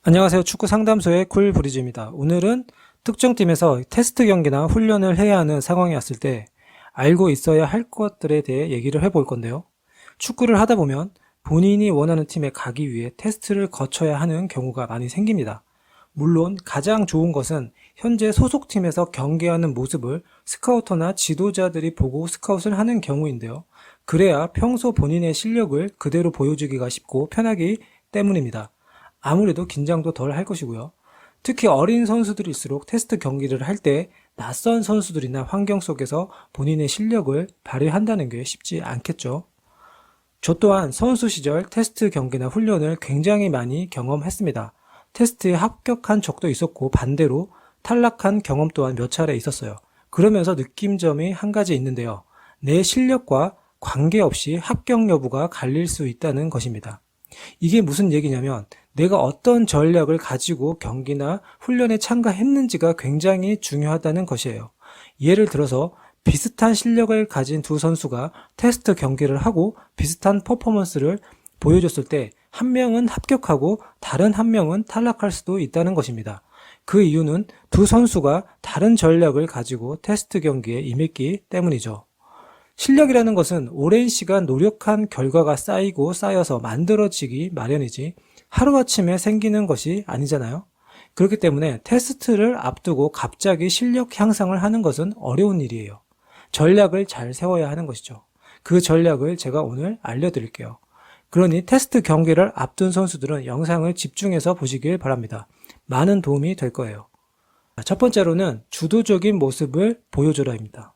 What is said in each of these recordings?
안녕하세요. 축구 상담소의 쿨브리즈입니다. 오늘은 특정 팀에서 테스트 경기나 훈련을 해야 하는 상황이 왔을 때 알고 있어야 할 것들에 대해 얘기를 해볼 건데요. 축구를 하다 보면 본인이 원하는 팀에 가기 위해 테스트를 거쳐야 하는 경우가 많이 생깁니다. 물론 가장 좋은 것은 현재 소속팀에서 경기하는 모습을 스카우터나 지도자들이 보고 스카웃을 하는 경우인데요. 그래야 평소 본인의 실력을 그대로 보여주기가 쉽고 편하기 때문입니다. 아무래도 긴장도 덜 할 것이고요. 특히 어린 선수들일수록 테스트 경기를 할 때 낯선 선수들이나 환경 속에서 본인의 실력을 발휘한다는 게 쉽지 않겠죠. 저 또한 선수 시절 테스트 경기나 훈련을 굉장히 많이 경험했습니다. 테스트에 합격한 적도 있었고 반대로 탈락한 경험 또한 몇 차례 있었어요. 그러면서 느낀 점이 한 가지 있는데요. 내 실력과 관계없이 합격 여부가 갈릴 수 있다는 것입니다. 이게 무슨 얘기냐면 내가 어떤 전략을 가지고 경기나 훈련에 참가했는지가 굉장히 중요하다는 것이에요. 예를 들어서 비슷한 실력을 가진 두 선수가 테스트 경기를 하고 비슷한 퍼포먼스를 보여줬을 때 한 명은 합격하고 다른 한 명은 탈락할 수도 있다는 것입니다. 그 이유는 두 선수가 다른 전략을 가지고 테스트 경기에 임했기 때문이죠. 실력이라는 것은 오랜 시간 노력한 결과가 쌓이고 쌓여서 만들어지기 마련이지 하루아침에 생기는 것이 아니잖아요. 그렇기 때문에 테스트를 앞두고 갑자기 실력 향상을 하는 것은 어려운 일이에요. 전략을 잘 세워야 하는 것이죠. 그 전략을 제가 오늘 알려드릴게요. 그러니 테스트 경기를 앞둔 선수들은 영상을 집중해서 보시길 바랍니다. 많은 도움이 될 거예요. 첫 번째로는 주도적인 모습을 보여줘라입니다.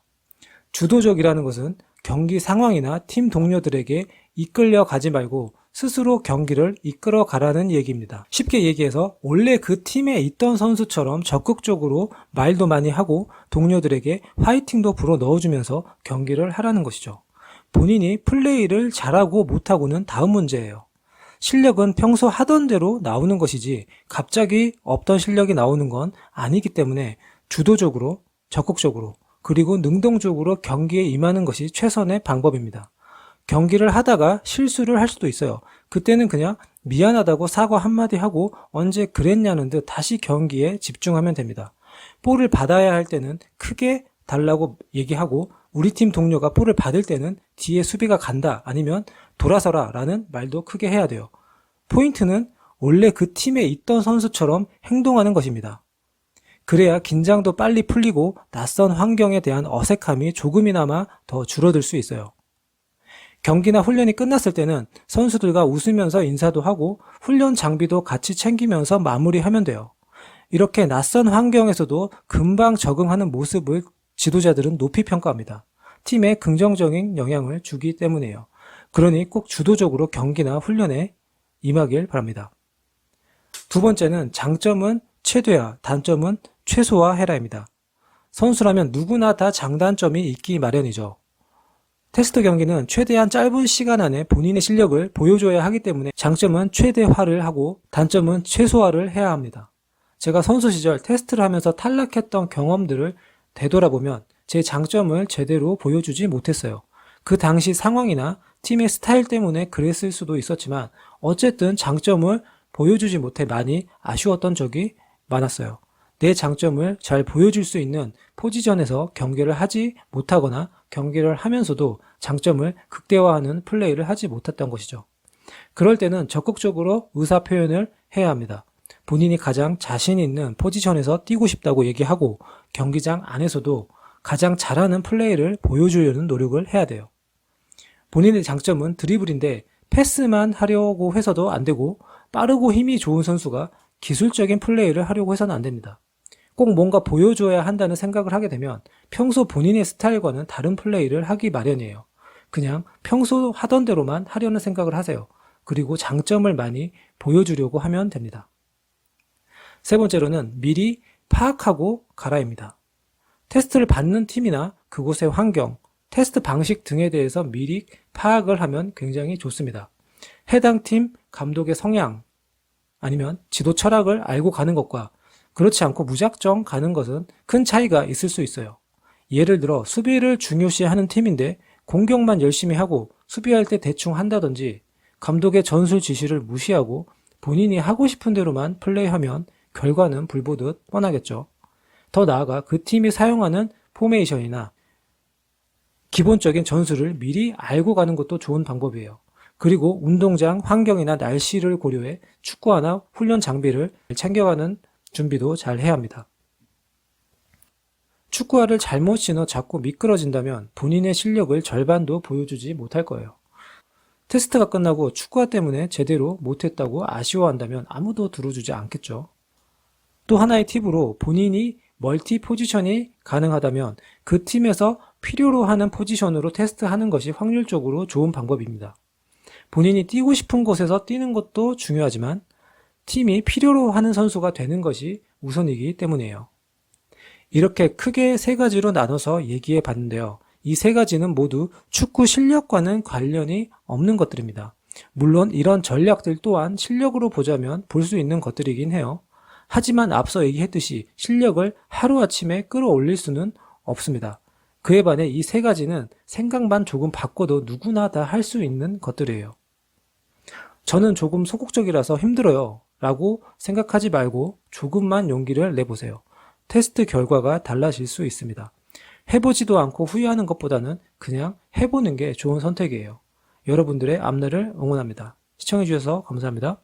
주도적이라는 것은 경기 상황이나 팀 동료들에게 이끌려 가지 말고 스스로 경기를 이끌어 가라는 얘기입니다. 쉽게 얘기해서 원래 그 팀에 있던 선수처럼 적극적으로 말도 많이 하고 동료들에게 화이팅도 불어 넣어주면서 경기를 하라는 것이죠. 본인이 플레이를 잘하고 못하고는 다음 문제예요. 실력은 평소 하던 대로 나오는 것이지 갑자기 없던 실력이 나오는 건 아니기 때문에 주도적으로, 적극적으로 그리고 능동적으로 경기에 임하는 것이 최선의 방법입니다. 경기를 하다가 실수를 할 수도 있어요. 그때는 그냥 미안하다고 사과 한마디 하고 언제 그랬냐는 듯 다시 경기에 집중하면 됩니다. 볼을 받아야 할 때는 크게 달라고 얘기하고 우리 팀 동료가 볼을 받을 때는 뒤에 수비가 간다 아니면 돌아서라 라는 말도 크게 해야 돼요. 포인트는 원래 그 팀에 있던 선수처럼 행동하는 것입니다. 그래야 긴장도 빨리 풀리고 낯선 환경에 대한 어색함이 조금이나마 더 줄어들 수 있어요. 경기나 훈련이 끝났을 때는 선수들과 웃으면서 인사도 하고 훈련 장비도 같이 챙기면서 마무리하면 돼요. 이렇게 낯선 환경에서도 금방 적응하는 모습을 지도자들은 높이 평가합니다. 팀에 긍정적인 영향을 주기 때문이에요. 그러니 꼭 주도적으로 경기나 훈련에 임하길 바랍니다. 두 번째는 장점은 최대화, 단점은 최소화해라입니다. 선수라면 누구나 다 장단점이 있기 마련이죠. 테스트 경기는 최대한 짧은 시간 안에 본인의 실력을 보여줘야 하기 때문에 장점은 최대화를 하고 단점은 최소화를 해야 합니다. 제가 선수 시절 테스트를 하면서 탈락했던 경험들을 되돌아보면 제 장점을 제대로 보여주지 못했어요. 그 당시 상황이나 팀의 스타일 때문에 그랬을 수도 있었지만 어쨌든 장점을 보여주지 못해 많이 아쉬웠던 적이 많았어요. 내 장점을 잘 보여줄 수 있는 포지션에서 경기를 하지 못하거나 경기를 하면서도 장점을 극대화하는 플레이를 하지 못했던 것이죠. 그럴 때는 적극적으로 의사 표현을 해야 합니다. 본인이 가장 자신 있는 포지션에서 뛰고 싶다고 얘기하고 경기장 안에서도 가장 잘하는 플레이를 보여주려는 노력을 해야 돼요. 본인의 장점은 드리블인데 패스만 하려고 해서도 안 되고 빠르고 힘이 좋은 선수가 기술적인 플레이를 하려고 해서는 안 됩니다. 꼭 뭔가 보여줘야 한다는 생각을 하게 되면 평소 본인의 스타일과는 다른 플레이를 하기 마련이에요. 그냥 평소 하던 대로만 하려는 생각을 하세요. 그리고 장점을 많이 보여주려고 하면 됩니다. 세 번째로는 미리 파악하고 가라입니다. 테스트를 받는 팀이나 그곳의 환경, 테스트 방식 등에 대해서 미리 파악을 하면 굉장히 좋습니다. 해당 팀 감독의 성향 아니면 지도 철학을 알고 가는 것과 그렇지 않고 무작정 가는 것은 큰 차이가 있을 수 있어요. 예를 들어 수비를 중요시하는 팀인데 공격만 열심히 하고 수비할 때 대충 한다든지 감독의 전술 지시를 무시하고 본인이 하고 싶은 대로만 플레이하면 결과는 불보듯 뻔하겠죠. 더 나아가 그 팀이 사용하는 포메이션이나 기본적인 전술을 미리 알고 가는 것도 좋은 방법이에요. 그리고 운동장 환경이나 날씨를 고려해 축구화나 훈련 장비를 챙겨가는 준비도 잘 해야 합니다. 축구화를 잘못 신어 자꾸 미끄러진다면 본인의 실력을 절반도 보여주지 못할 거예요. 테스트가 끝나고 축구화 때문에 제대로 못했다고 아쉬워한다면 아무도 들어주지 않겠죠. 또 하나의 팁으로 본인이 멀티 포지션이 가능하다면 그 팀에서 필요로 하는 포지션으로 테스트하는 것이 확률적으로 좋은 방법입니다. 본인이 뛰고 싶은 곳에서 뛰는 것도 중요하지만 팀이 필요로 하는 선수가 되는 것이 우선이기 때문이에요. 이렇게 크게 세 가지로 나눠서 얘기해 봤는데요. 이 세 가지는 모두 축구 실력과는 관련이 없는 것들입니다. 물론 이런 전략들 또한 실력으로 보자면 볼 수 있는 것들이긴 해요. 하지만 앞서 얘기했듯이 실력을 하루아침에 끌어올릴 수는 없습니다. 그에 반해 이 세 가지는 생각만 조금 바꿔도 누구나 다 할 수 있는 것들이에요. 저는 조금 소극적이라서 힘들어요 라고 생각하지 말고 조금만 용기를 내보세요. 테스트 결과가 달라질 수 있습니다. 해보지도 않고 후회하는 것보다는 그냥 해보는 게 좋은 선택이에요. 여러분들의 앞날을 응원합니다. 시청해주셔서 감사합니다.